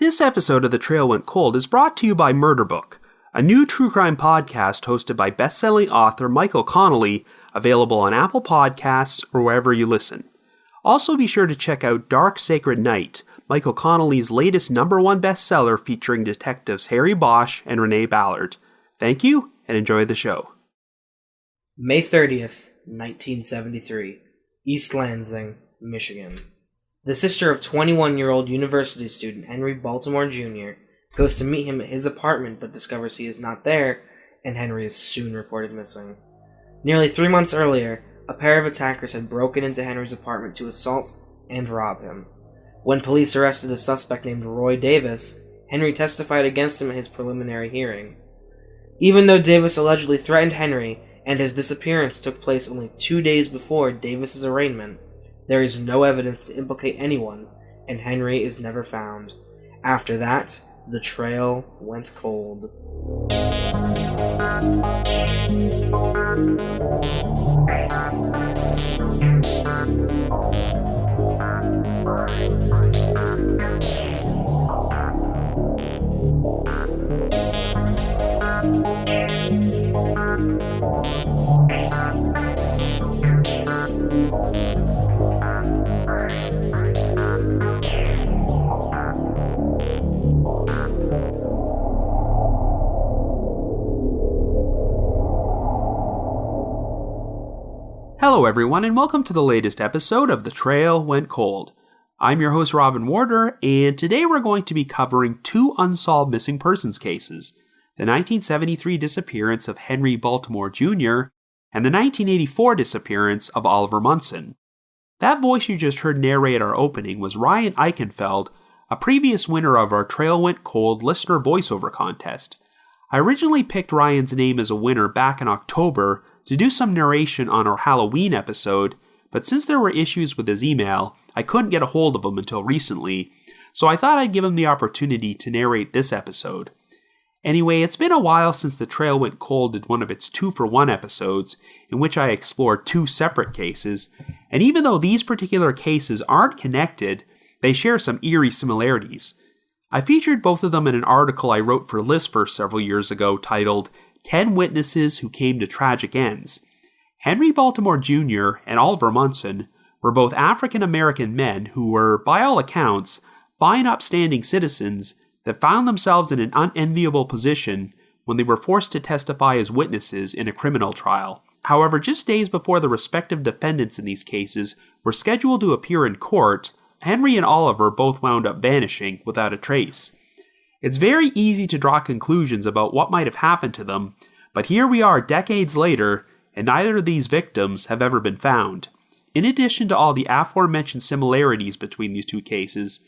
This episode of The Trail Went Cold is brought to you by Murder Book, a new true crime podcast hosted by best-selling author Michael Connelly, available on Apple Podcasts or wherever you listen. Also be sure to check out Dark Sacred Night, Michael Connelly's latest #1 bestseller featuring detectives Harry Bosch and Renee Ballard. Thank you, and enjoy the show. May 30th, 1973, East Lansing, Michigan. The sister of 21-year-old university student Henry Baltimore Jr. goes to meet him at his apartment but discovers he is not there, and Henry is soon reported missing. Nearly 3 months earlier, a pair of attackers had broken into Henry's apartment to assault and rob him. When police arrested a suspect named Roy Davis, Henry testified against him at his preliminary hearing. Even though Davis allegedly threatened Henry, and his disappearance took place only 2 days before Davis's arraignment, there is no evidence to implicate anyone, and Henry is never found. After that, the trail went cold. Hello everyone, and welcome to the latest episode of The Trail Went Cold. I'm your host Robin Warder, and today we're going to be covering two unsolved missing persons cases, the 1973 disappearance of Henry Baltimore Jr. and the 1984 disappearance of Oliver Munson. That voice you just heard narrate our opening was Ryan Eichenfeld, a previous winner of our Trail Went Cold listener voiceover contest. I originally picked Ryan's name as a winner back in October to do some narration on our Halloween episode, but since there were issues with his email, I couldn't get a hold of him until recently, so I thought I'd give him the opportunity to narrate this episode. Anyway, it's been a while since The Trail Went Cold did one of its 2-for-1 episodes, in which I explored two separate cases, and even though these particular cases aren't connected, they share some eerie similarities. I featured both of them in an article I wrote for Listverse several years ago titled 10 Witnesses Who Came to Tragic Ends. Henry Baltimore Jr. and Oliver Munson were both African-American men who were, by all accounts, fine upstanding citizens that found themselves in an unenviable position when they were forced to testify as witnesses in a criminal trial. However, just days before the respective defendants in these cases were scheduled to appear in court, Henry and Oliver both wound up vanishing without a trace. It's very easy to draw conclusions about what might have happened to them, but here we are decades later, and neither of these victims have ever been found. In addition to all the aforementioned similarities between these two cases,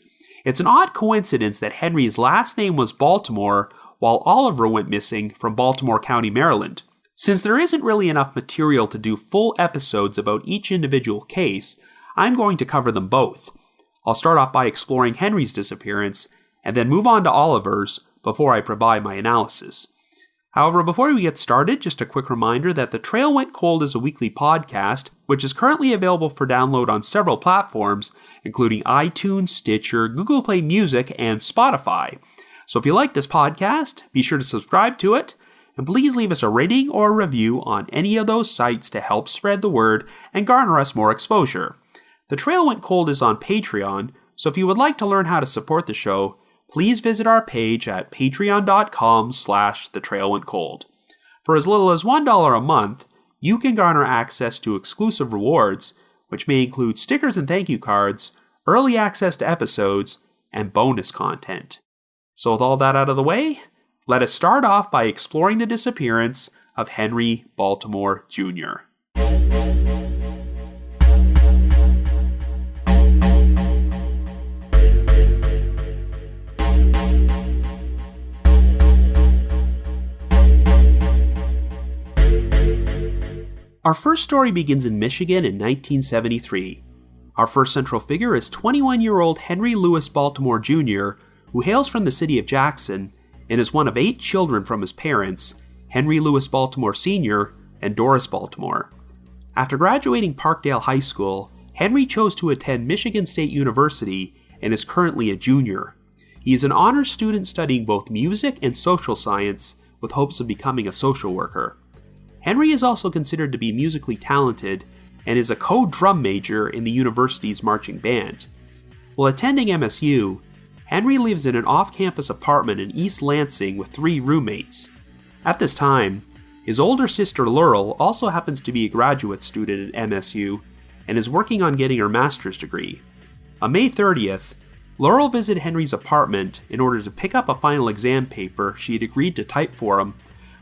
it's an odd coincidence that Henry's last name was Baltimore, while Oliver went missing from Baltimore County, Maryland. Since there isn't really enough material to do full episodes about each individual case, I'm going to cover them both. I'll start off by exploring Henry's disappearance, and then move on to Oliver's before I provide my analysis. However, before we get started, just a quick reminder that The Trail Went Cold is a weekly podcast, which is currently available for download on several platforms, including iTunes, Stitcher, Google Play Music, and Spotify. So if you like this podcast, be sure to subscribe to it, and please leave us a rating or a review on any of those sites to help spread the word and garner us more exposure. The Trail Went Cold is on Patreon, so if you would like to learn how to support the show, please visit our page at patreon.com/thetrailwentcold. For as little as $1 a month, you can garner access to exclusive rewards, which may include stickers and thank you cards, early access to episodes, and bonus content. So with all that out of the way, let us start off by exploring the disappearance of Henry Baltimore Jr. Our first story begins in Michigan in 1973. Our first central figure is 21-year-old Henry Louis Baltimore Jr., who hails from the city of Jackson and is one of 8 children from his parents, Henry Louis Baltimore Sr. and Doris Baltimore. After graduating Parkdale High School, Henry chose to attend Michigan State University and is currently a junior. He is an honors student studying both music and social science with hopes of becoming a social worker. Henry is also considered to be musically talented and is a co-drum major in the university's marching band. While attending MSU, Henry lives in an off-campus apartment in East Lansing with 3 roommates. At this time, his older sister Laurel also happens to be a graduate student at MSU and is working on getting her master's degree. On May 30th, Laurel visited Henry's apartment in order to pick up a final exam paper she had agreed to type for him,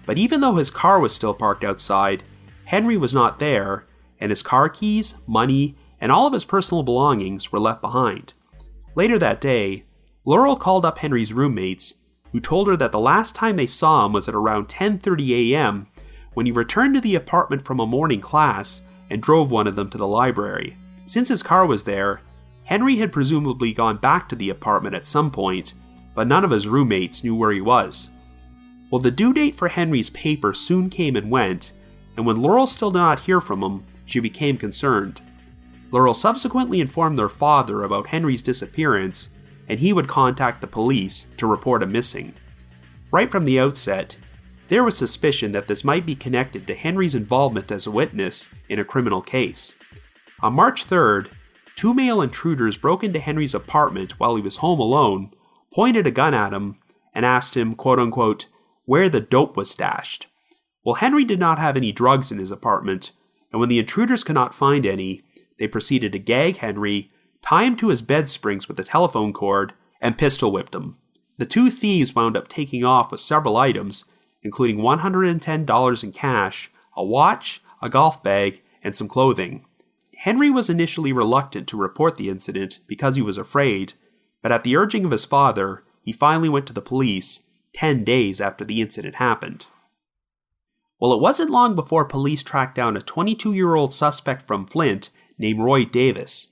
but even though his car was still parked outside, Henry was not there, and his car keys, money, and all of his personal belongings were left behind. Later that day, Laurel called up Henry's roommates, who told her that the last time they saw him was at around 10:30 a.m. when he returned to the apartment from a morning class and drove one of them to the library. Since his car was there, Henry had presumably gone back to the apartment at some point, but none of his roommates knew where he was. Well, the due date for Henry's paper soon came and went, and when Laurel still did not hear from him, she became concerned. Laurel subsequently informed their father about Henry's disappearance, and he would contact the police to report him missing. Right from the outset, there was suspicion that this might be connected to Henry's involvement as a witness in a criminal case. On March 3rd, 2 male intruders broke into Henry's apartment while he was home alone, pointed a gun at him, and asked him, quote-unquote, where the dope was stashed. Well, Henry did not have any drugs in his apartment, and when the intruders could not find any, they proceeded to gag Henry, tie him to his bed springs with a telephone cord, and pistol whipped him. The 2 thieves wound up taking off with several items, including $110 in cash, a watch, a golf bag, and some clothing. Henry was initially reluctant to report the incident because he was afraid, but at the urging of his father, he finally went to the police 10 days after the incident happened. Well, it wasn't long before police tracked down a 22-year-old suspect from Flint named Roy Davis.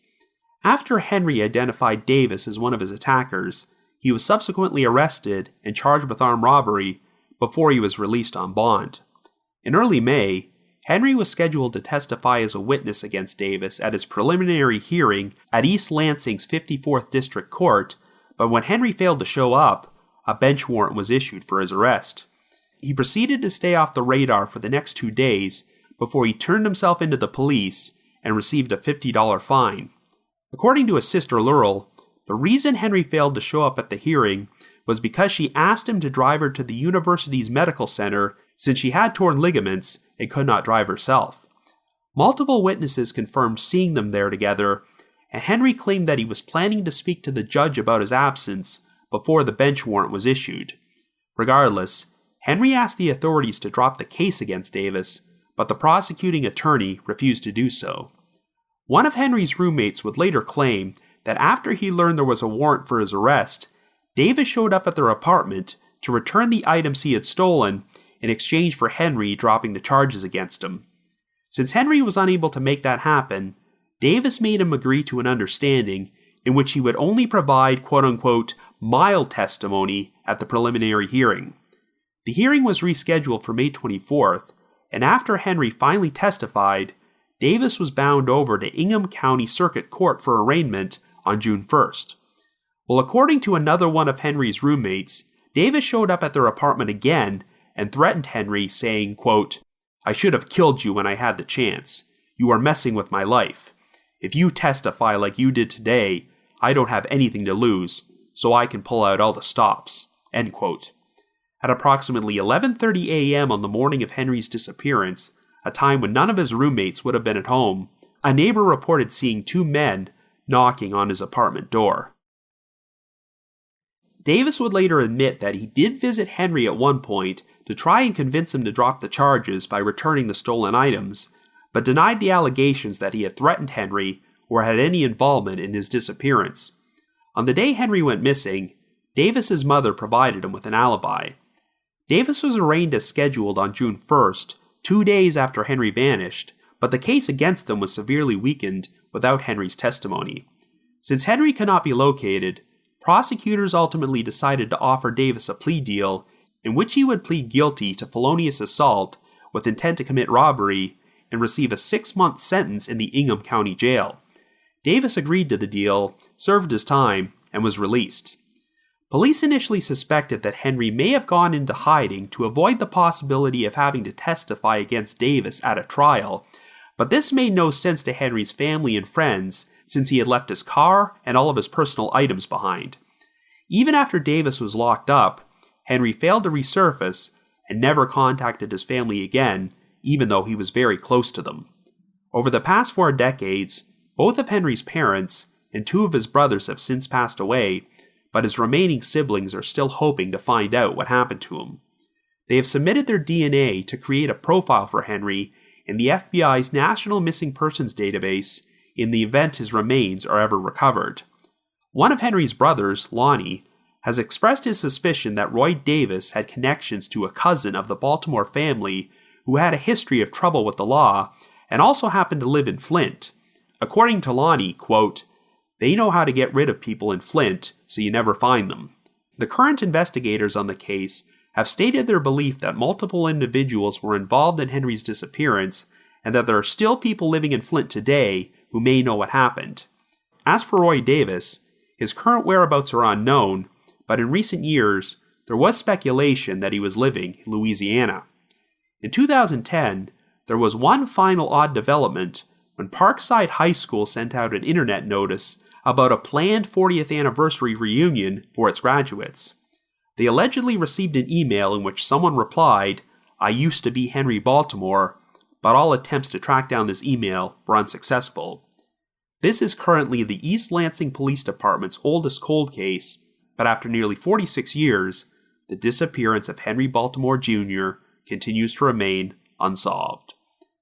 After Henry identified Davis as one of his attackers, he was subsequently arrested and charged with armed robbery before he was released on bond. In early May, Henry was scheduled to testify as a witness against Davis at his preliminary hearing at East Lansing's 54th District Court, but when Henry failed to show up, a bench warrant was issued for his arrest. He proceeded to stay off the radar for the next 2 days before he turned himself into the police and received a $50 fine. According to his sister Laurel, the reason Henry failed to show up at the hearing was because she asked him to drive her to the university's medical center since she had torn ligaments and could not drive herself. Multiple witnesses confirmed seeing them there together, and Henry claimed that he was planning to speak to the judge about his absence before the bench warrant was issued. Regardless, Henry asked the authorities to drop the case against Davis, but the prosecuting attorney refused to do so. One of Henry's roommates would later claim that after he learned there was a warrant for his arrest, Davis showed up at their apartment to return the items he had stolen in exchange for Henry dropping the charges against him. Since Henry was unable to make that happen, Davis made him agree to an understanding in which he would only provide quote-unquote mild testimony at the preliminary hearing. The hearing was rescheduled for May 24th, and after Henry finally testified, Davis was bound over to Ingham County Circuit Court for arraignment on June 1st. Well, according to another one of Henry's roommates, Davis showed up at their apartment again and threatened Henry, saying, quote, I should have killed you when I had the chance. You are messing with my life. If you testify like you did today, I don't have anything to lose, so I can pull out all the stops. End quote. At approximately 11:30 a.m. on the morning of Henry's disappearance, a time when none of his roommates would have been at home, a neighbor reported seeing 2 men knocking on his apartment door. Davis would later admit that he did visit Henry at one point to try and convince him to drop the charges by returning the stolen items, but denied the allegations that he had threatened Henry or had any involvement in his disappearance. On the day Henry went missing, Davis's mother provided him with an alibi. Davis was arraigned as scheduled on June 1st, 2 days after Henry vanished, but the case against him was severely weakened without Henry's testimony. Since Henry could not be located, prosecutors ultimately decided to offer Davis a plea deal in which he would plead guilty to felonious assault with intent to commit robbery and receive a 6-month sentence in the Ingham County Jail. Davis agreed to the deal, served his time, and was released. Police initially suspected that Henry may have gone into hiding to avoid the possibility of having to testify against Davis at a trial, but this made no sense to Henry's family and friends since he had left his car and all of his personal items behind. Even after Davis was locked up, Henry failed to resurface and never contacted his family again, even though he was very close to them. Over the past 4 decades, both of Henry's parents and 2 of his brothers have since passed away, but his remaining siblings are still hoping to find out what happened to him. They have submitted their DNA to create a profile for Henry in the FBI's National Missing Persons Database in the event his remains are ever recovered. One of Henry's brothers, Lonnie, has expressed his suspicion that Roy Davis had connections to a cousin of the Baltimore family who had a history of trouble with the law and also happened to live in Flint. According to Lonnie, quote, "They know how to get rid of people in Flint, so you never find them." The current investigators on the case have stated their belief that multiple individuals were involved in Henry's disappearance and that there are still people living in Flint today who may know what happened. As for Roy Davis, his current whereabouts are unknown, but in recent years, there was speculation that he was living in Louisiana. In 2010, there was one final odd development when Parkside High School sent out an internet notice about a planned 40th anniversary reunion for its graduates. They allegedly received an email in which someone replied, "I used to be Henry Baltimore," but all attempts to track down this email were unsuccessful. This is currently the East Lansing Police Department's oldest cold case, but after nearly 46 years, the disappearance of Henry Baltimore Jr. continues to remain unsolved.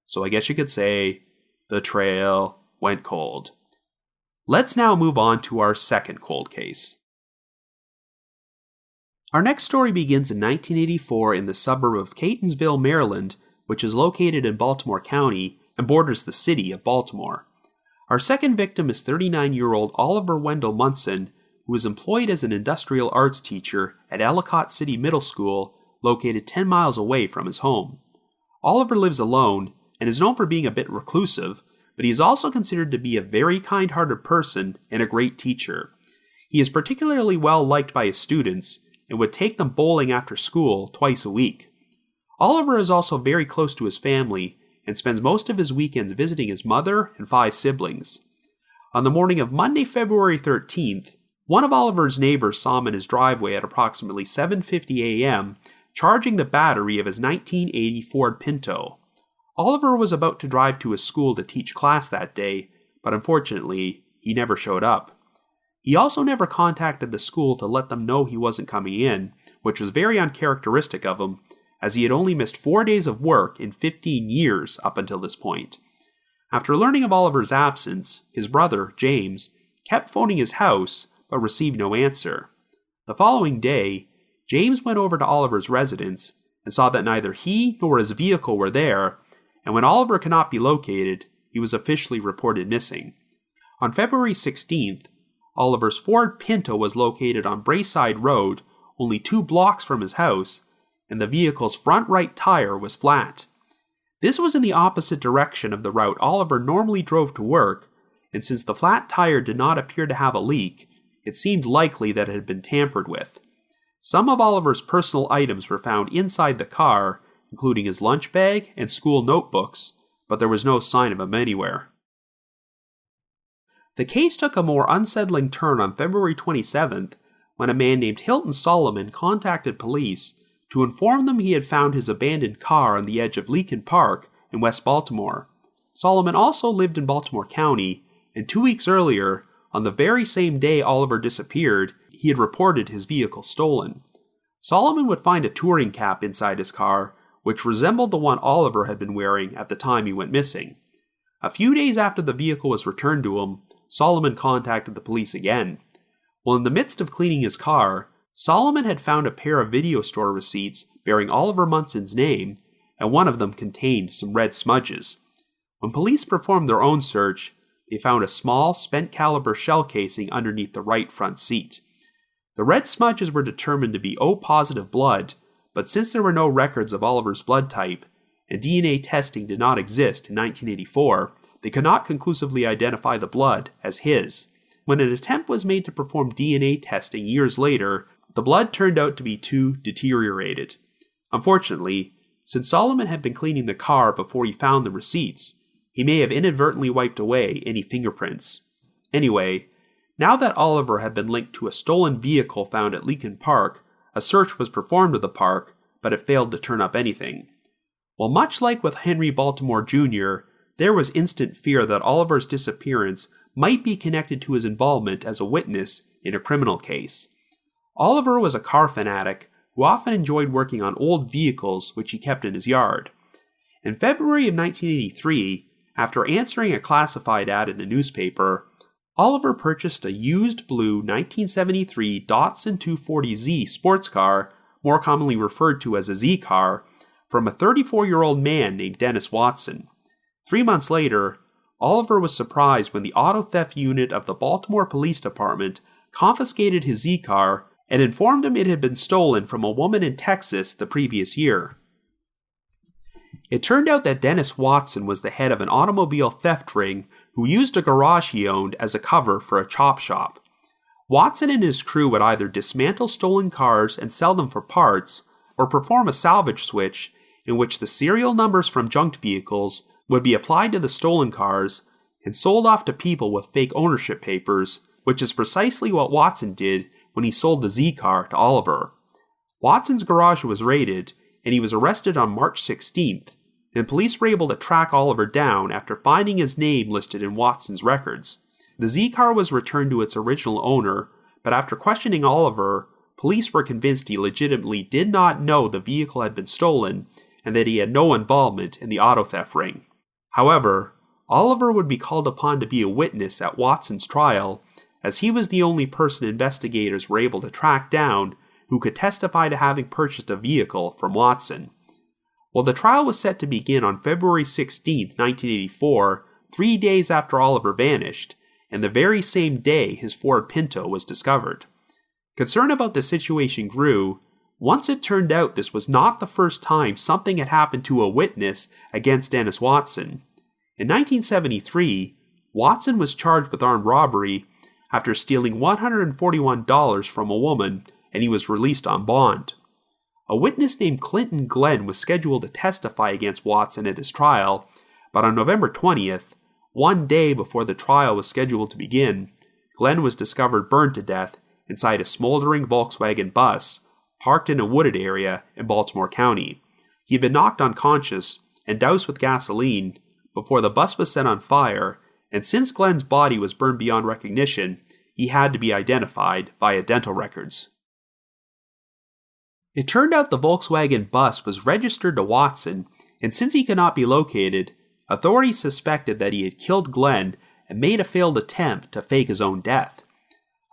So I guess you could say, the trail went cold. Let's now move on to our second cold case. Our next story begins in 1984 in the suburb of Catonsville, Maryland, which is located in Baltimore County and borders the city of Baltimore. Our second victim is 39-year-old Oliver Munson, who is employed as an industrial arts teacher at Ellicott City Middle School, located 10 miles away from his home. Oliver lives alone and is known for being a bit reclusive, but he is also considered to be a very kind-hearted person and a great teacher. He is particularly well liked by his students and would take them bowling after school twice a week. Oliver is also very close to his family and spends most of his weekends visiting his mother and 5 siblings. On the morning of Monday, February 13th, one of Oliver's neighbors saw him in his driveway at approximately 7:50 a.m., charging the battery of his 1980 Ford Pinto. Oliver was about to drive to his school to teach class that day, but unfortunately, he never showed up. He also never contacted the school to let them know he wasn't coming in, which was very uncharacteristic of him, as he had only missed 4 days of work in 15 years up until this point. After learning of Oliver's absence, his brother, James, kept phoning his house, but received no answer. The following day, James went over to Oliver's residence and saw that neither he nor his vehicle were there, and when Oliver could not be located, he was officially reported missing. On February 16th, Oliver's Ford Pinto was located on Brayside Road, only 2 blocks from his house, and the vehicle's front right tire was flat. This was in the opposite direction of the route Oliver normally drove to work, and since the flat tire did not appear to have a leak, it seemed likely that it had been tampered with. Some of Oliver's personal items were found inside the car, including his lunch bag and school notebooks, but there was no sign of him anywhere. The case took a more unsettling turn on February 27th when a man named Hilton Solomon contacted police to inform them he had found his abandoned car on the edge of Leakin Park in West Baltimore. Solomon also lived in Baltimore County, and 2 weeks earlier, on the very same day Oliver disappeared, he had reported his vehicle stolen. Solomon would find a touring cap inside his car, which resembled the one Oliver had been wearing at the time he went missing. A few days after the vehicle was returned to him, Solomon contacted the police again. While in the midst of cleaning his car, Solomon had found a pair of video store receipts bearing Oliver Munson's name, and one of them contained some red smudges. When police performed their own search, they found a small, spent-caliber shell casing underneath the right front seat. The red smudges were determined to be O-positive blood, but since there were no records of Oliver's blood type, and DNA testing did not exist in 1984, they could not conclusively identify the blood as his. When an attempt was made to perform DNA testing years later, the blood turned out to be too deteriorated. Unfortunately, since Solomon had been cleaning the car before he found the receipts, he may have inadvertently wiped away any fingerprints. Anyway, now that Oliver had been linked to a stolen vehicle found at Leakin Park, a search was performed of the park, but it failed to turn up anything. Well, much like with Henry Baltimore Jr., there was instant fear that Oliver's disappearance might be connected to his involvement as a witness in a criminal case. Oliver was a car fanatic who often enjoyed working on old vehicles which he kept in his yard. In February of 1983, after answering a classified ad in the newspaper, Oliver purchased a used blue 1973 Datsun 240Z sports car, more commonly referred to as a Z car, from a 34-year-old man named Dennis Watson. 3 months later, Oliver was surprised when the auto theft unit of the Baltimore Police Department confiscated his Z car and informed him it had been stolen from a woman in Texas the previous year. It turned out that Dennis Watson was the head of an automobile theft ring who used a garage he owned as a cover for a chop shop. Watson and his crew would either dismantle stolen cars and sell them for parts, or perform a salvage switch in which the serial numbers from junked vehicles would be applied to the stolen cars and sold off to people with fake ownership papers, which is precisely what Watson did when he sold the Z car to Oliver. Watson's garage was raided, and he was arrested on March 16th, and police were able to track Oliver down after finding his name listed in Watson's records. The Z car was returned to its original owner, but after questioning Oliver, police were convinced he legitimately did not know the vehicle had been stolen and that he had no involvement in the auto theft ring. However, Oliver would be called upon to be a witness at Watson's trial, as he was the only person investigators were able to track down who could testify to having purchased a vehicle from Watson. Well, the trial was set to begin on February 16, 1984, 3 days after Oliver vanished, and the very same day his Ford Pinto was discovered. Concern about the situation grew once it turned out this was not the first time something had happened to a witness against Dennis Watson. In 1973, Watson was charged with armed robbery after stealing $141 from a woman, and he was released on bond. A witness named Clinton Glenn was scheduled to testify against Watson at his trial, but on November 20th, 1 day before the trial was scheduled to begin, Glenn was discovered burned to death inside a smoldering Volkswagen bus parked in a wooded area in Baltimore County. He had been knocked unconscious and doused with gasoline before the bus was set on fire, and since Glenn's body was burned beyond recognition, he had to be identified via dental records. It turned out the Volkswagen bus was registered to Watson, and since he could not be located, authorities suspected that he had killed Glenn and made a failed attempt to fake his own death.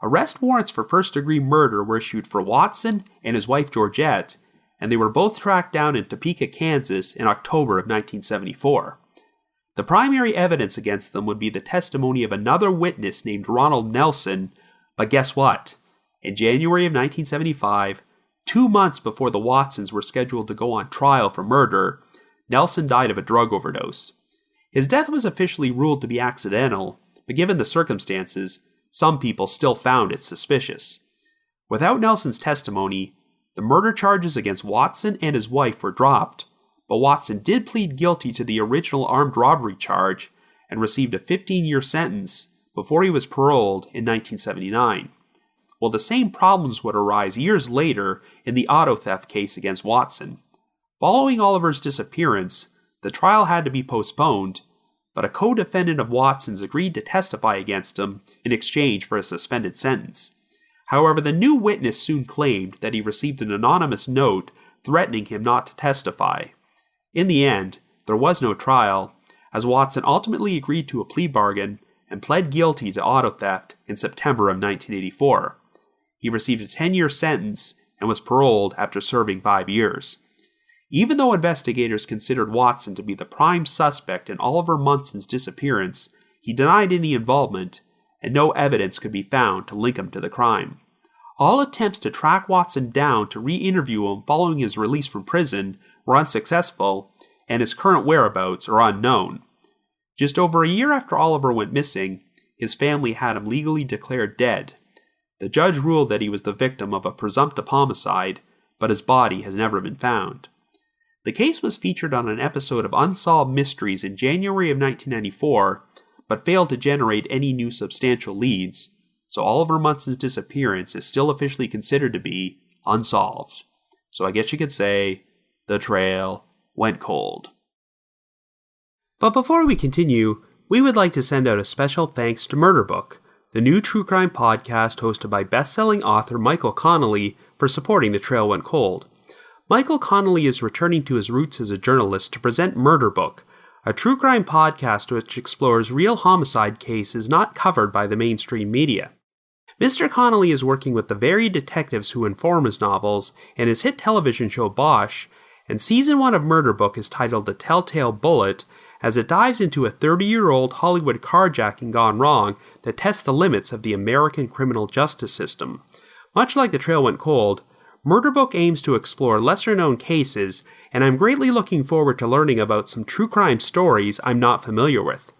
Arrest warrants for first-degree murder were issued for Watson and his wife Georgette, and they were both tracked down in Topeka, Kansas in October of 1974. The primary evidence against them would be the testimony of another witness named Ronald Nelson, but guess what? In January of 1975, 2 months before the Watsons were scheduled to go on trial for murder, Nelson died of a drug overdose. His death was officially ruled to be accidental, but given the circumstances, some people still found it suspicious. Without Nelson's testimony, the murder charges against Watson and his wife were dropped, but Watson did plead guilty to the original armed robbery charge and received a 15-year sentence before he was paroled in 1979. Well, the same problems would arise years later in the auto theft case against Watson. Following Oliver's disappearance, the trial had to be postponed, but a co-defendant of Watson's agreed to testify against him in exchange for a suspended sentence. However, the new witness soon claimed that he received an anonymous note threatening him not to testify. In the end, there was no trial, as Watson ultimately agreed to a plea bargain and pled guilty to auto theft in September of 1984. He received a 10-year sentence and was paroled after serving 5 years. Even though investigators considered Watson to be the prime suspect in Oliver Munson's disappearance, he denied any involvement, and no evidence could be found to link him to the crime. All attempts to track Watson down to re-interview him following his release from prison were unsuccessful, and his current whereabouts are unknown. Just over a year after Oliver went missing, his family had him legally declared dead. The judge ruled that he was the victim of a presumptive homicide, but his body has never been found. The case was featured on an episode of Unsolved Mysteries in January of 1994, but failed to generate any new substantial leads, so Oliver Munson's disappearance is still officially considered to be unsolved. So I guess you could say, the trail went cold. But before we continue, we would like to send out a special thanks to Murder Book, the new true crime podcast hosted by best-selling author Michael Connelly, for supporting The Trail Went Cold. Michael Connelly is returning to his roots as a journalist to present Murder Book, a true crime podcast which explores real homicide cases not covered by the mainstream media. Mr. Connelly is working with the varied detectives who inform his novels and his hit television show Bosch, and Season 1 of Murder Book is titled The Telltale Bullet, as it dives into a 30-year-old Hollywood carjacking gone wrong that tests the limits of the American criminal justice system. Much like The Trail Went Cold, Murder Book aims to explore lesser-known cases, and I'm greatly looking forward to learning about some true crime stories I'm not familiar with.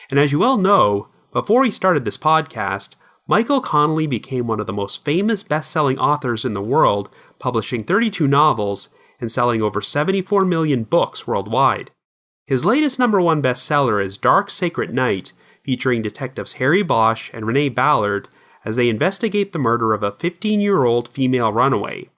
And as you well know, before he started this podcast, Michael Connelly became one of the most famous best-selling authors in the world, publishing 32 novels and selling over 74 million books worldwide. His latest #1 bestseller is Dark Sacred Night, featuring detectives Harry Bosch and Renee Ballard as they investigate the murder of a 15-year-old female runaway.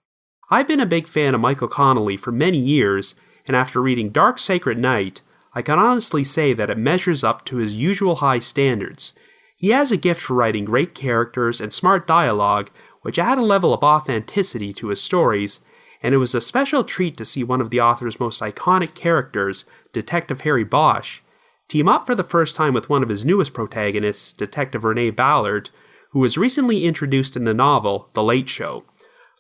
I've been a big fan of Michael Connelly for many years, and after reading Dark Sacred Night, I can honestly say that it measures up to his usual high standards. He has a gift for writing great characters and smart dialogue, which add a level of authenticity to his stories, and it was a special treat to see one of the author's most iconic characters, Detective Harry Bosch, team up for the first time with one of his newest protagonists, Detective Renee Ballard, who was recently introduced in the novel The Late Show.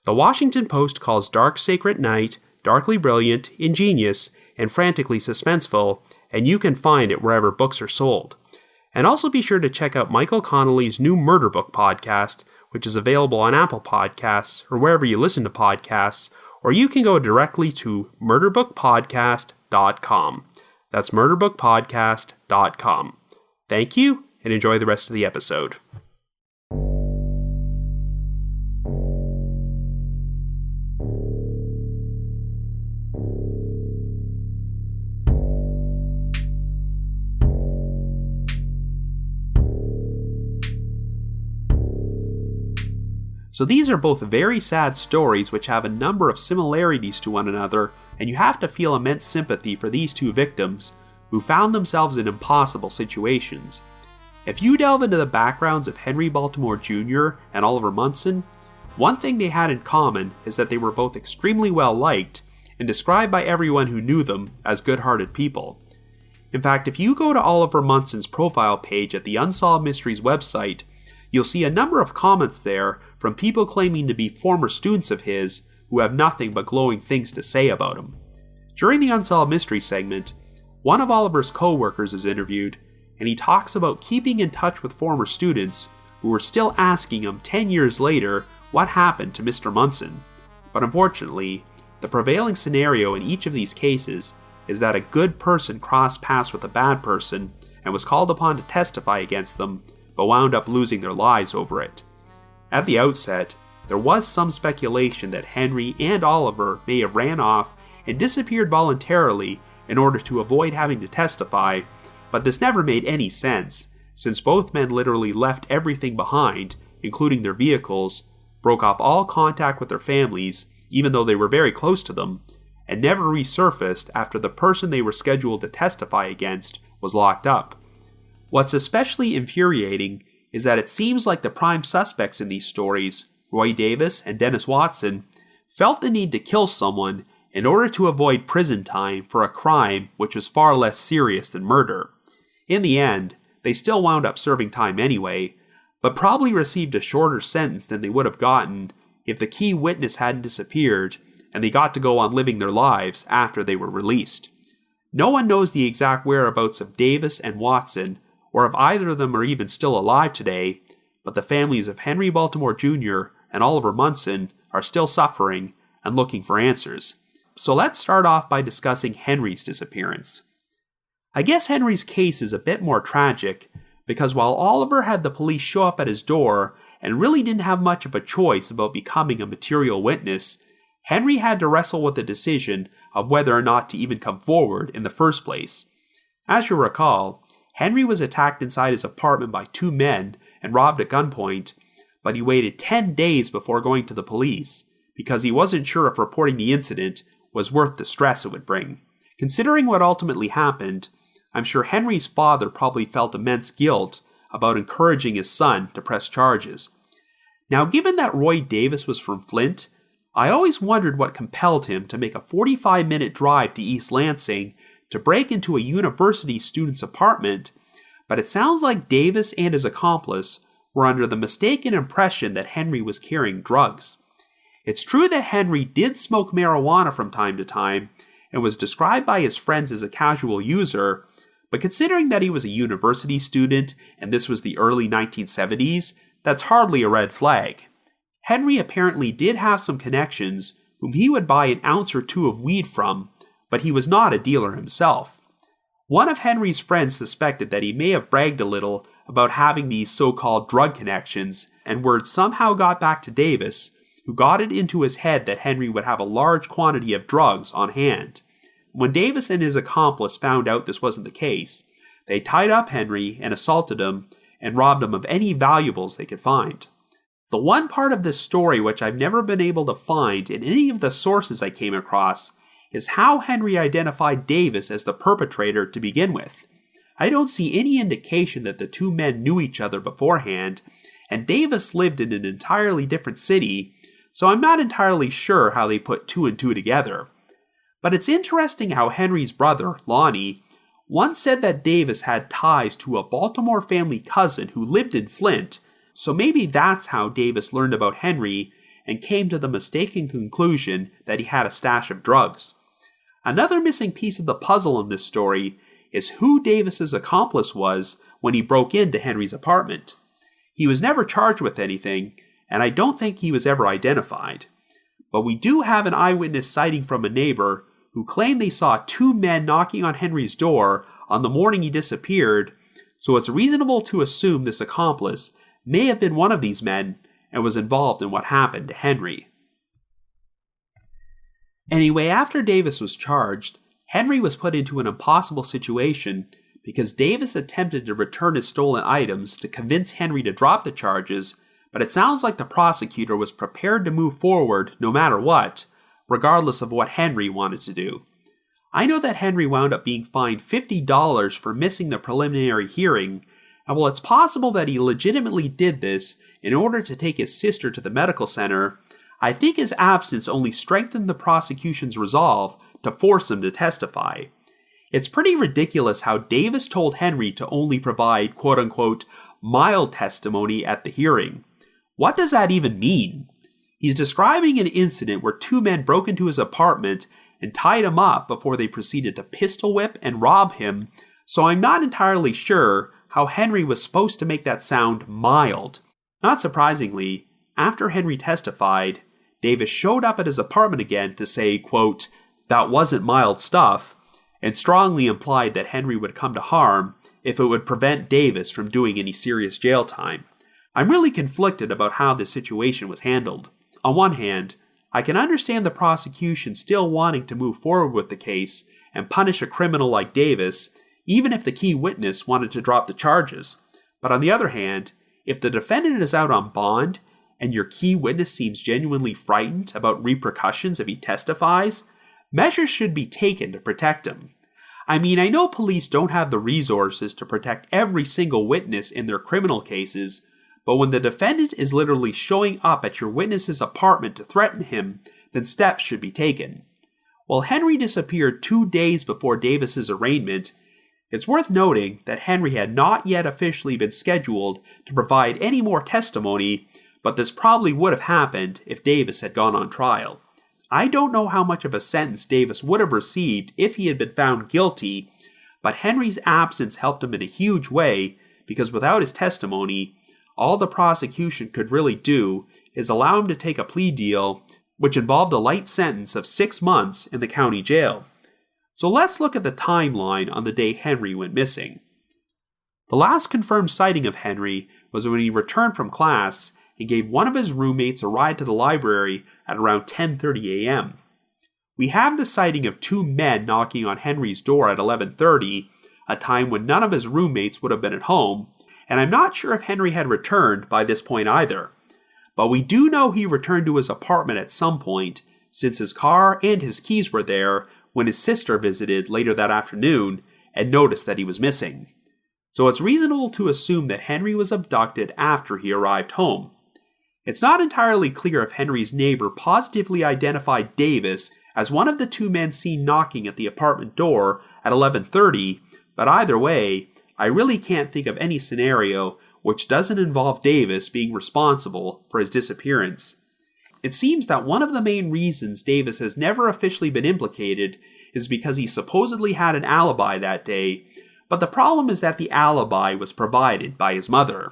The Washington Post calls Dark Sacred Night darkly brilliant, ingenious, and frantically suspenseful, and you can find it wherever books are sold. And also be sure to check out Michael Connelly's new Murder Book podcast, which is available on Apple Podcasts or wherever you listen to podcasts, or you can go directly to murderbookpodcast.com. That's murderbookpodcast.com. Thank you, and enjoy the rest of the episode. So these are both very sad stories which have a number of similarities to one another, and you have to feel immense sympathy for these two victims, who found themselves in impossible situations. If you delve into the backgrounds of Henry Baltimore Jr. and Oliver Munson, one thing they had in common is that they were both extremely well liked, and described by everyone who knew them as good-hearted people. In fact, if you go to Oliver Munson's profile page at the Unsolved Mysteries website, you'll see a number of comments there from people claiming to be former students of his who have nothing but glowing things to say about him. During the Unsolved Mysteries segment, one of Oliver's co-workers is interviewed, and he talks about keeping in touch with former students who were still asking him 10 years later what happened to Mr. Munson. But unfortunately, the prevailing scenario in each of these cases is that a good person crossed paths with a bad person and was called upon to testify against them, but wound up losing their lives over it. At the outset, there was some speculation that Henry and Oliver may have ran off and disappeared voluntarily in order to avoid having to testify, but this never made any sense, since both men literally left everything behind, including their vehicles, broke off all contact with their families, even though they were very close to them, and never resurfaced after the person they were scheduled to testify against was locked up. What's especially infuriating is that it seems like the prime suspects in these stories, Roy Davis and Dennis Watson, felt the need to kill someone in order to avoid prison time for a crime which was far less serious than murder. In the end, they still wound up serving time anyway, but probably received a shorter sentence than they would have gotten if the key witness hadn't disappeared and they got to go on living their lives after they were released. No one knows the exact whereabouts of Davis and Watson, or if either of them are even still alive today, but the families of Henry Baltimore Jr. and Oliver Munson are still suffering and looking for answers. So let's start off by discussing Henry's disappearance. I guess Henry's case is a bit more tragic, because while Oliver had the police show up at his door and really didn't have much of a choice about becoming a material witness, Henry had to wrestle with the decision of whether or not to even come forward in the first place. As you recall, Henry was attacked inside his apartment by two men and robbed at gunpoint, but he waited 10 days before going to the police because he wasn't sure if reporting the incident was worth the stress it would bring. Considering what ultimately happened, I'm sure Henry's father probably felt immense guilt about encouraging his son to press charges. Now, given that Roy Davis was from Flint, I always wondered what compelled him to make a 45-minute drive to East Lansing to break into a university student's apartment, but it sounds like Davis and his accomplice were under the mistaken impression that Henry was carrying drugs. It's true that Henry did smoke marijuana from time to time and was described by his friends as a casual user, but considering that he was a university student and this was the early 1970s, that's hardly a red flag. Henry apparently did have some connections whom he would buy an ounce or two of weed from, but he was not a dealer himself. One of Henry's friends suspected that he may have bragged a little about having these so-called drug connections, and word somehow got back to Davis, who got it into his head that Henry would have a large quantity of drugs on hand. When Davis and his accomplice found out this wasn't the case, they tied up Henry and assaulted him and robbed him of any valuables they could find. The one part of this story which I've never been able to find in any of the sources I came across is how Henry identified Davis as the perpetrator to begin with. I don't see any indication that the two men knew each other beforehand, and Davis lived in an entirely different city, so I'm not entirely sure how they put two and two together. But it's interesting how Henry's brother, Lonnie, once said that Davis had ties to a Baltimore family cousin who lived in Flint, so maybe that's how Davis learned about Henry and came to the mistaken conclusion that he had a stash of drugs. Another missing piece of the puzzle in this story is who Davis's accomplice was when he broke into Henry's apartment. He was never charged with anything, and I don't think he was ever identified. But we do have an eyewitness sighting from a neighbor who claimed they saw two men knocking on Henry's door on the morning he disappeared, so it's reasonable to assume this accomplice may have been one of these men and was involved in what happened to Henry. Anyway, after Davis was charged, Henry was put into an impossible situation because Davis attempted to return his stolen items to convince Henry to drop the charges, but it sounds like the prosecutor was prepared to move forward no matter what, regardless of what Henry wanted to do. I know that Henry wound up being fined $50 for missing the preliminary hearing, and while it's possible that he legitimately did this in order to take his sister to the medical center, I think his absence only strengthened the prosecution's resolve to force him to testify. It's pretty ridiculous how Davis told Henry to only provide quote-unquote mild testimony at the hearing. What does that even mean? He's describing an incident where two men broke into his apartment and tied him up before they proceeded to pistol whip and rob him, so I'm not entirely sure how Henry was supposed to make that sound mild. Not surprisingly, after Henry testified, Davis showed up at his apartment again to say, quote, "That wasn't mild stuff," and strongly implied that Henry would come to harm if it would prevent Davis from doing any serious jail time. I'm really conflicted about how this situation was handled. On one hand, I can understand the prosecution still wanting to move forward with the case and punish a criminal like Davis, even if the key witness wanted to drop the charges. But on the other hand, if the defendant is out on bond and your key witness seems genuinely frightened about repercussions if he testifies, measures should be taken to protect him. I mean, I know police don't have the resources to protect every single witness in their criminal cases, but when the defendant is literally showing up at your witness's apartment to threaten him, then steps should be taken. While Henry disappeared 2 days before Davis's arraignment, it's worth noting that Henry had not yet officially been scheduled to provide any more testimony, but this probably would have happened if Davis had gone on trial. I don't know how much of a sentence Davis would have received if he had been found guilty, but Henry's absence helped him in a huge way because without his testimony, all the prosecution could really do is allow him to take a plea deal, which involved a light sentence of 6 months in the county jail. So let's look at the timeline on the day Henry went missing. The last confirmed sighting of Henry was when he returned from class and gave one of his roommates a ride to the library at around 10:30 a.m. We have the sighting of two men knocking on Henry's door at 11:30, a time when none of his roommates would have been at home, and I'm not sure if Henry had returned by this point either. But we do know he returned to his apartment at some point, since his car and his keys were there when his sister visited later that afternoon and noticed that he was missing. So it's reasonable to assume that Henry was abducted after he arrived home. It's not entirely clear if Henry's neighbor positively identified Davis as one of the two men seen knocking at the apartment door at 11:30, but either way, I really can't think of any scenario which doesn't involve Davis being responsible for his disappearance. It seems that one of the main reasons Davis has never officially been implicated is because he supposedly had an alibi that day, but the problem is that the alibi was provided by his mother.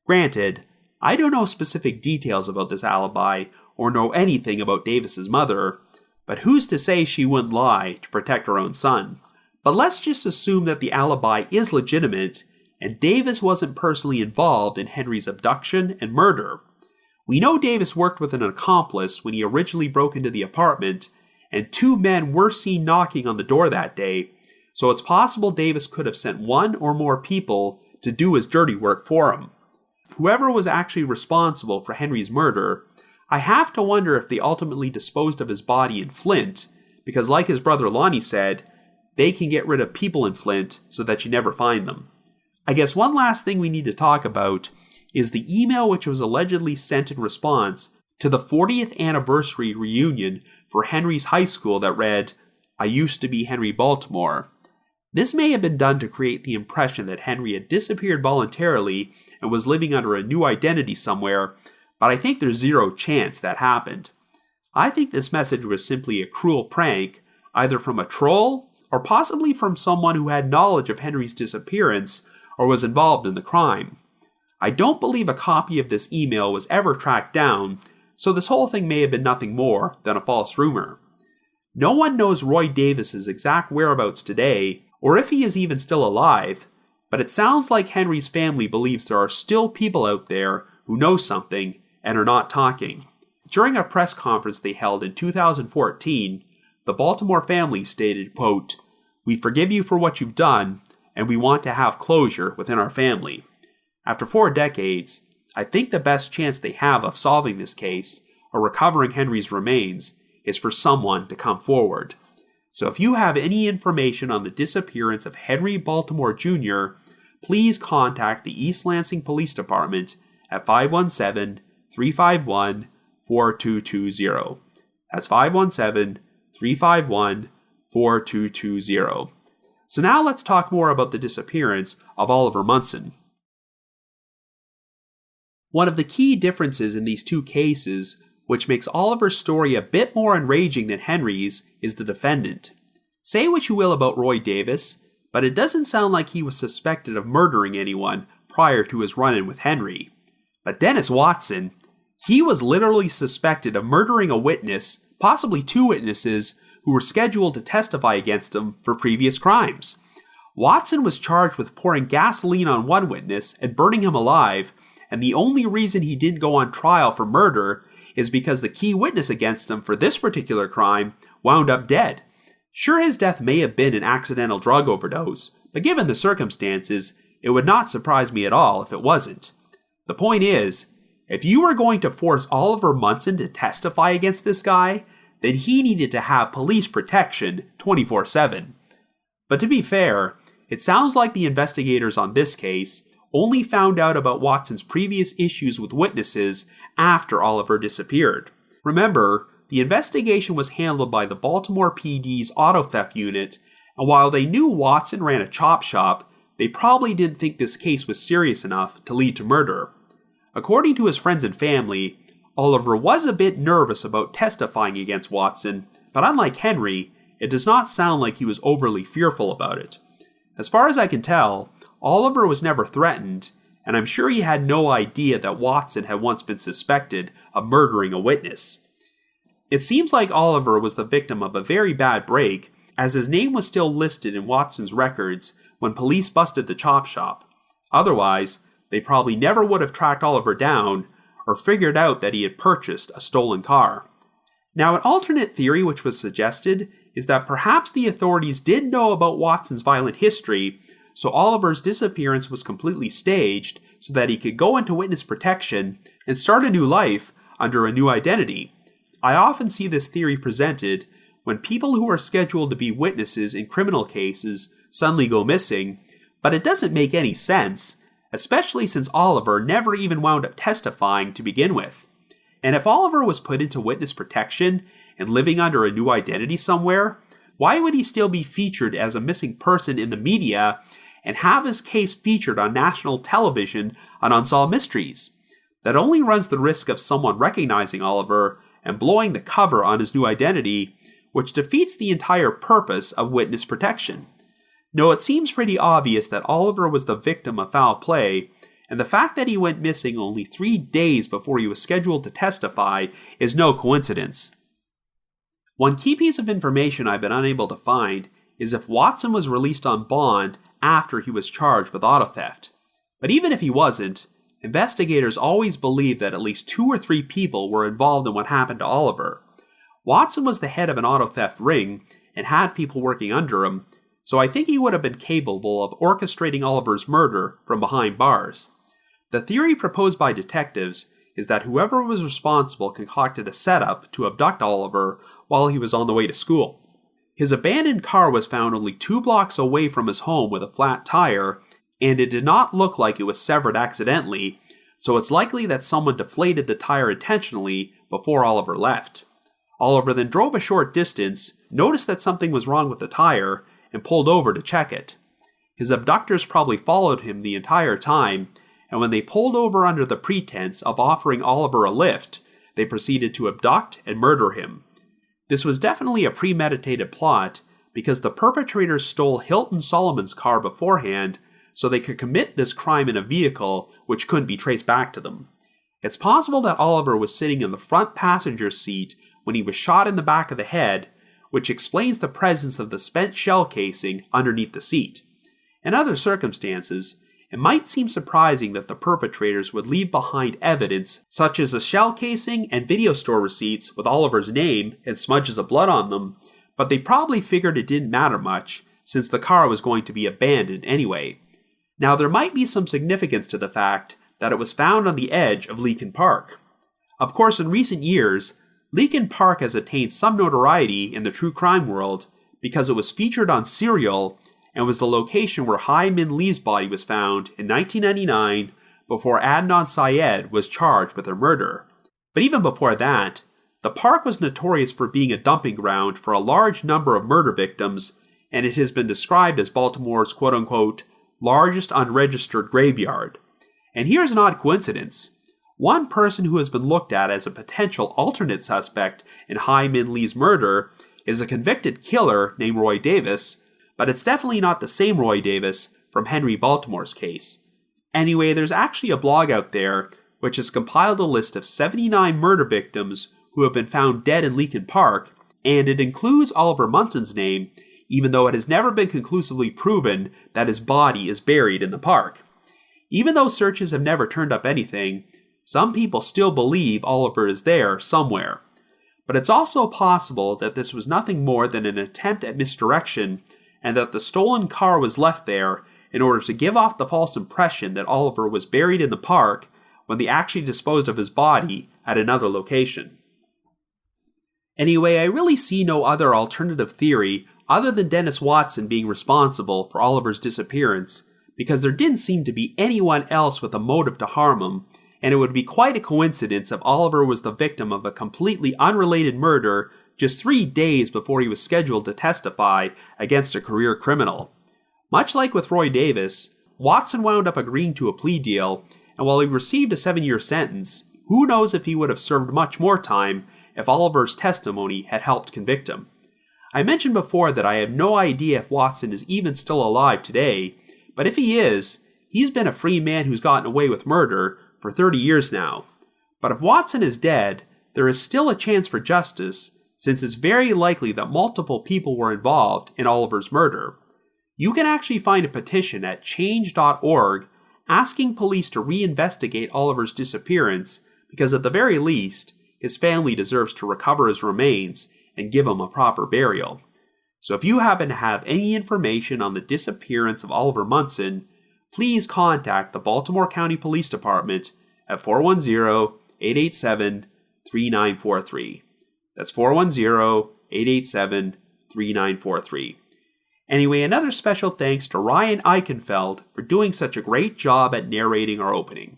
Granted, I don't know specific details about this alibi or know anything about Davis's mother, but who's to say she wouldn't lie to protect her own son? But let's just assume that the alibi is legitimate and Davis wasn't personally involved in Henry's abduction and murder. We know Davis worked with an accomplice when he originally broke into the apartment, and two men were seen knocking on the door that day, so it's possible Davis could have sent one or more people to do his dirty work for him. Whoever was actually responsible for Henry's murder, I have to wonder if they ultimately disposed of his body in Flint, because like his brother Lonnie said, they can get rid of people in Flint so that you never find them. I guess one last thing we need to talk about is the email which was allegedly sent in response to the 40th anniversary reunion for Henry's high school that read, "I used to be Henry Baltimore." This may have been done to create the impression that Henry had disappeared voluntarily and was living under a new identity somewhere, but I think there's zero chance that happened. I think this message was simply a cruel prank, either from a troll or possibly from someone who had knowledge of Henry's disappearance or was involved in the crime. I don't believe a copy of this email was ever tracked down, so this whole thing may have been nothing more than a false rumor. No one knows Roy Davis's exact whereabouts today, or if he is even still alive, but it sounds like Henry's family believes there are still people out there who know something and are not talking. During a press conference they held in 2014, the Baltimore family stated, quote, "We forgive you for what you've done, and we want to have closure within our family." After 4 decades, I think the best chance they have of solving this case, or recovering Henry's remains, is for someone to come forward. So if you have any information on the disappearance of Henry Baltimore Jr., please contact the East Lansing Police Department at 517-351-4220. That's 517-351-4220. So now let's talk more about the disappearance of Oliver Munson. One of the key differences in these two cases, which makes Oliver's story a bit more enraging than Henry's, is the defendant. Say what you will about Roy Davis, but it doesn't sound like he was suspected of murdering anyone prior to his run-in with Henry. But Dennis Watson, he was literally suspected of murdering a witness, possibly 2 witnesses, who were scheduled to testify against him for previous crimes. Watson was charged with pouring gasoline on one witness and burning him alive, and the only reason he didn't go on trial for murder is because the key witness against him for this particular crime wound up dead. Sure, his death may have been an accidental drug overdose, but given the circumstances, it would not surprise me at all if it wasn't. The point is, if you were going to force Oliver Munson to testify against this guy, then he needed to have police protection 24/7. But to be fair, it sounds like the investigators on this case only found out about Watson's previous issues with witnesses after Oliver disappeared. Remember, the investigation was handled by the Baltimore PD's auto theft unit, and while they knew Watson ran a chop shop, they probably didn't think this case was serious enough to lead to murder. According to his friends and family, Oliver was a bit nervous about testifying against Watson, but unlike Henry, it does not sound like he was overly fearful about it. As far as I can tell, Oliver was never threatened, and I'm sure he had no idea that Watson had once been suspected of murdering a witness. It seems like Oliver was the victim of a very bad break, as his name was still listed in Watson's records when police busted the chop shop. Otherwise, they probably never would have tracked Oliver down, or figured out that he had purchased a stolen car. Now, an alternate theory which was suggested is that perhaps the authorities did know about Watson's violent history, so Oliver's disappearance was completely staged so that he could go into witness protection and start a new life under a new identity. I often see this theory presented when people who are scheduled to be witnesses in criminal cases suddenly go missing, but it doesn't make any sense, especially since Oliver never even wound up testifying to begin with. And if Oliver was put into witness protection and living under a new identity somewhere, why would he still be featured as a missing person in the media and have his case featured on national television on Unsolved Mysteries? That only runs the risk of someone recognizing Oliver and blowing the cover on his new identity, which defeats the entire purpose of witness protection. No, it seems pretty obvious that Oliver was the victim of foul play, and the fact that he went missing only 3 days before he was scheduled to testify is no coincidence. One key piece of information I've been unable to find is if Watson was released on bond after he was charged with auto theft. But even if he wasn't, investigators always believed that at least 2 or 3 people were involved in what happened to Oliver. Watson was the head of an auto theft ring and had people working under him, so I think he would have been capable of orchestrating Oliver's murder from behind bars. The theory proposed by detectives is that whoever was responsible concocted a setup to abduct Oliver while he was on the way to school. His abandoned car was found only 2 blocks away from his home with a flat tire, and it did not look like it was severed accidentally, so it's likely that someone deflated the tire intentionally before Oliver left. Oliver then drove a short distance, noticed that something was wrong with the tire, and pulled over to check it. His abductors probably followed him the entire time, and when they pulled over under the pretense of offering Oliver a lift, they proceeded to abduct and murder him. This was definitely a premeditated plot, because the perpetrators stole Hilton Solomon's car beforehand, so they could commit this crime in a vehicle which couldn't be traced back to them. It's possible that Oliver was sitting in the front passenger seat when he was shot in the back of the head, which explains the presence of the spent shell casing underneath the seat. In other circumstances, it might seem surprising that the perpetrators would leave behind evidence such as a shell casing and video store receipts with Oliver's name and smudges of blood on them, but they probably figured it didn't matter much since the car was going to be abandoned anyway. Now, there might be some significance to the fact that it was found on the edge of Leakin Park. Of course, in recent years, Leakin Park has attained some notoriety in the true crime world because it was featured on Serial and was the location where Hai Min Lee's body was found in 1999 before Adnan Syed was charged with her murder. But even before that, the park was notorious for being a dumping ground for a large number of murder victims, and it has been described as Baltimore's quote-unquote largest unregistered graveyard. And here's an odd coincidence. One person who has been looked at as a potential alternate suspect in Hai Min Lee's murder is a convicted killer named Roy Davis, but it's definitely not the same Roy Davis from Henry Baltimore's case. Anyway, there's actually a blog out there which has compiled a list of 79 murder victims who have been found dead in Leakin Park, and it includes Oliver Munson's name, even though it has never been conclusively proven that his body is buried in the park. Even though searches have never turned up anything, some people still believe Oliver is there somewhere. But it's also possible that this was nothing more than an attempt at misdirection, and that the stolen car was left there in order to give off the false impression that Oliver was buried in the park when they actually disposed of his body at another location. Anyway, I really see no other alternative theory other than Dennis Watson being responsible for Oliver's disappearance, because there didn't seem to be anyone else with a motive to harm him, and it would be quite a coincidence if Oliver was the victim of a completely unrelated murder just 3 days before he was scheduled to testify against a career criminal. Much like with Roy Davis, Watson wound up agreeing to a plea deal, and while he received a 7-year sentence, who knows if he would have served much more time if Oliver's testimony had helped convict him. I mentioned before that I have no idea if Watson is even still alive today, but if he is, he's been a free man who's gotten away with murder for 30 years now. But if Watson is dead, there is still a chance for justice, since it's very likely that multiple people were involved in Oliver's murder. You can actually find a petition at change.org asking police to reinvestigate Oliver's disappearance, because at the very least, his family deserves to recover his remains and give him a proper burial. So if you happen to have any information on the disappearance of Oliver Munson, please contact the Baltimore County Police Department at 410-887-3943. That's 410-887-3943. Anyway, another special thanks to Ryan Eichenfeld for doing such a great job at narrating our opening.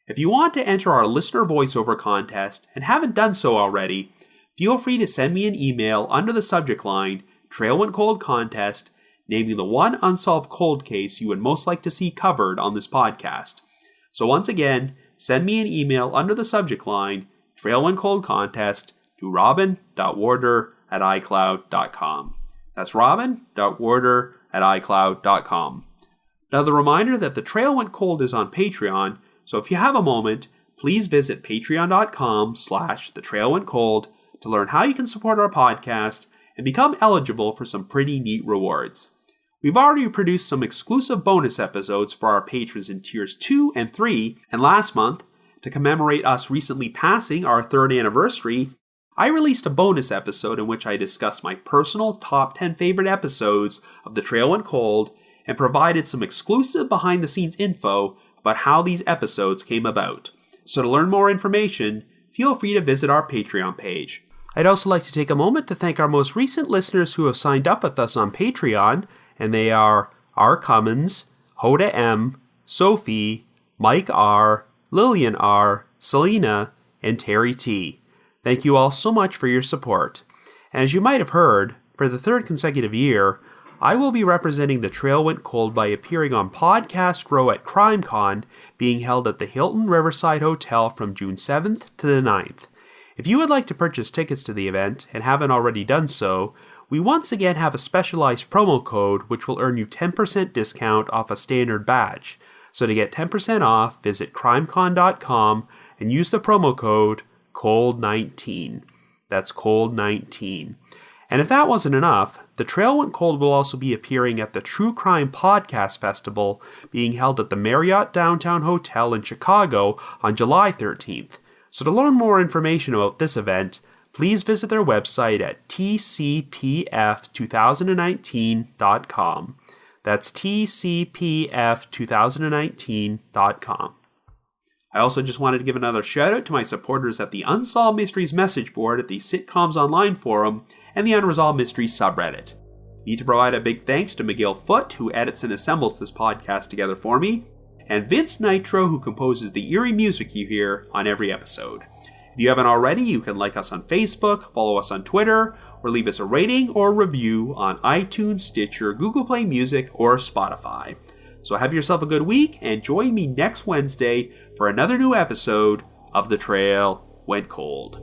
If you want to enter our listener voiceover contest and haven't done so already, feel free to send me an email under the subject line, Trail Went Cold Contest, naming the one unsolved cold case you would most like to see covered on this podcast. So once again, send me an email under the subject line, Trail Went Cold Contest, to robin.warder@icloud.com. That's robin.warder@icloud.com. Another reminder that The Trail Went Cold is on Patreon, so if you have a moment, please visit patreon.com/thetrailwentcold to learn how you can support our podcast and become eligible for some pretty neat rewards. We've already produced some exclusive bonus episodes for our patrons in tiers 2 and 3, and last month, to commemorate us recently passing our 3rd anniversary, I released a bonus episode in which I discussed my personal top 10 favorite episodes of The Trail Went Cold and provided some exclusive behind-the-scenes info about how these episodes came about. So to learn more information, feel free to visit our Patreon page. I'd also like to take a moment to thank our most recent listeners who have signed up with us on Patreon, and they are R. Cummins, Hoda M., Sophie, Mike R., Lillian R., Selena, and Terry T. Thank you all so much for your support. And as you might have heard, for the 3rd consecutive year, I will be representing The Trail Went Cold by appearing on Podcast Row at CrimeCon, being held at the Hilton Riverside Hotel from June 7th to the 9th. If you would like to purchase tickets to the event and haven't already done so, we once again have a specialized promo code which will earn you 10% discount off a standard badge. So to get 10% off, visit crimecon.com and use the promo code COLD19. That's COLD19. And if that wasn't enough, The Trail Went Cold will also be appearing at the True Crime Podcast Festival being held at the Marriott Downtown Hotel in Chicago on July 13th. So to learn more information about this event, please visit their website at tcpf2019.com. That's tcpf2019.com. I also just wanted to give another shout out to my supporters at the Unsolved Mysteries message board at the Sitcoms Online forum and the Unresolved Mysteries subreddit. Need to provide a big thanks to Miguel Foote, who edits and assembles this podcast together for me, and Vince Nitro, who composes the eerie music you hear on every episode. If you haven't already, you can like us on Facebook, follow us on Twitter, or leave us a rating or review on iTunes, Stitcher, Google Play Music, or Spotify. So have yourself a good week, and join me next Wednesday for another new episode of The Trail Went Cold.